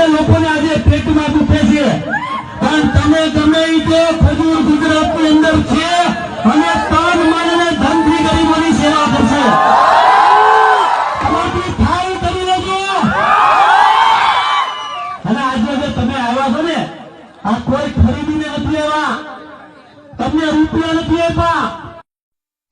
રૂપિયા લોકોને આજે પેટમાં દુખે છે, પણ તમે ગમે એ તો ખજૂર ગુજરાતની અંદર છે અને તન મન અને ધનથી ગરીબોની સેવા કરશે. તમારી થાય કરી લેજો. અને આજે જે તમે આવ્યા છો ને, આ કોઈ ખરીદીને નથી આવ્યા, તમને રૂપિયા નથી આપ્યા.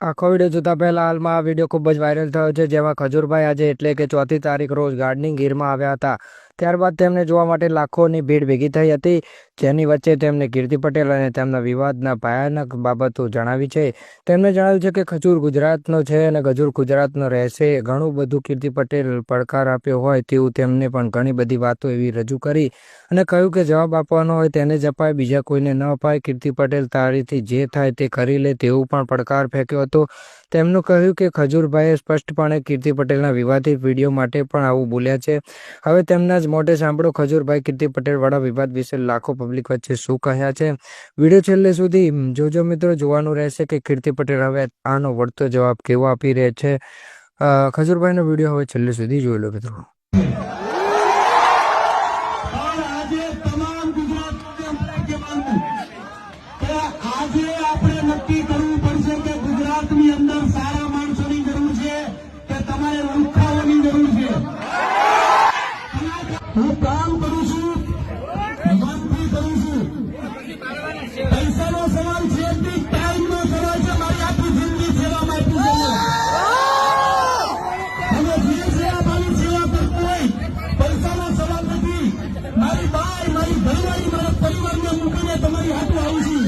આખો વિડીયો જોતા પહેલા હાલમાં આ વિડીયો ખૂબ જ વાયરલ થયો છે, જેમાં ખજૂરભાઈ આજે એટલે કે 4મી તારીખ રોજ ગાર્ડનિંગ ગીરમાં આવ્યા હતા. ત્યારબાદ તેમને જોવા માટે લાખોની ભીડ ભેગી થઈ હતી, જેની વચ્ચે તેમને કીર્તિ પટેલ અને તેમના વિવાદના ભયાનક બાબતો જણાવી છે. તેમણે જણાવ્યું છે કે ખજૂર ગુજરાતનો છે અને ખજૂર ગુજરાતનો રહેશે. ઘણું બધું કીર્તિ પટેલ પડકાર આપ્યો હોય તેવું તેમને પણ ઘણી બધી વાતો એવી રજૂ કરી અને કહ્યું કે જવાબ આપવાનો હોય તેને જ અપાય, બીજા કોઈને ન અપાય. કીર્તિ પટેલ તારીથી જે થાય તે કરી લે તેવું પણ પડકાર ફેંક્યો હતો. તેમનું કહ્યું કે ખજૂરભાઈએ સ્પષ્ટપણે કીર્તિ પટેલના વિવાદિત વિડીયો માટે પણ આવું બોલ્યા છે. હવે તેમના જ મોઢે સાંભળો ખજૂરભાઈ કીર્તિ પટેલ વાળા વિવાદ વિશે લાખો પબ્લિક વચ્ચે શું કહ્યા છે. વિડીયો છેલ્લે સુધી જોજો મિત્રો. જોવાનું રહેશે કે કીર્તિ પટેલ હવે આનો વળતો જવાબ કેવો આપી રહે છે. ખજૂરભાઈનો વિડીયો હવે છેલ્લે સુધી જોઈ લો મિત્રો. આજે આપણે નક્કી કરવું પડશે કે ગુજરાતની અંદર સારા માણસોની જરૂર છે કે તમારે રૂખાઓની જરૂર છે. હું કામ કરું છું, મનથી કરું છું. પૈસાનો સવાલ છે, ટાઈમનો સવાલ છે. મારી આખી જિંદગી સેવામાં આપી છે. તમે જે સેવા મારી સેવા કરતું હોય, પૈસાનો સવાલ નથી. મારી બાઈ, મારી ઘરવાળી, મારા પરિવારને મૂકીને તમારી હાથે આવું છું.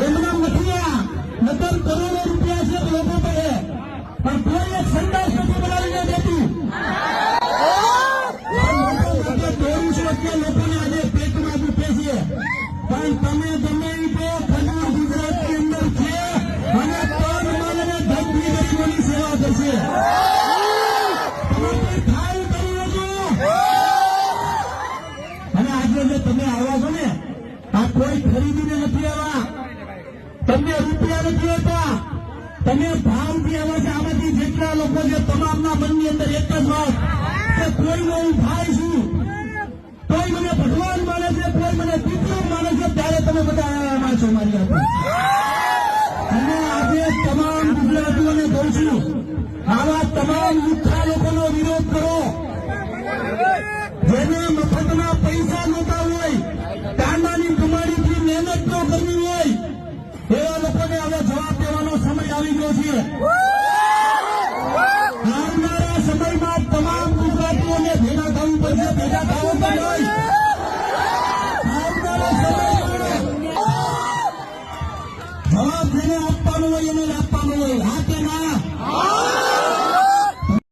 એમના નથી આ નતર કરોડો રૂપિયા છે લોકો પાસે, પણ કોઈ એક સંદાસ નથી બનાવીને દેતું. લોકોને આજે પેટમાં દુખે છે, પણ તમે ગમે એ તો ખજૂર ગુજરાતની અંદર છે અને તન મન અને ધનથી ગરીબોની સેવા કરશે. થાય કરી લેજો. અને આજે જે તમે આવ્યા છો ને, આ કોઈ ખરીદીને નથી આવ્યા, તમને રૂપિયા નથી આપ્યા, તમે ભાવથી આવ્યા છે. આમાંથી જેટલા લોકો છે તમામના મનની અંદર એક જ વાત કે કોઈનો હું ભાઈ છું, કોઈ મને ભગવાન માને છે, કોઈ મને દીકરો માને છે, ત્યારે તમે બધા આવ્યા છો મારી આપણે. અને આજે તમામ ગુજરાતીઓને કહું છું, આવા તમામ લુખ્ખા લોકોનો વિરોધ કરો. જેને મફતના પૈસા નહોતા હોય, કાંદાની કમાણીથી મહેનત ન કરવી હોય, એવા લોકોને હવે જવાબ દેવાનો સમય આવી ગયો છે. આવનારા સમયમાં તમામ ગુજરાતીઓને ભેગા થવું પડશે. ભેગા થવું પડે. આવનારા સમયમાં જવાબ જેને આપવાનો હોય એને આપવાનો હોય. હા કે ના?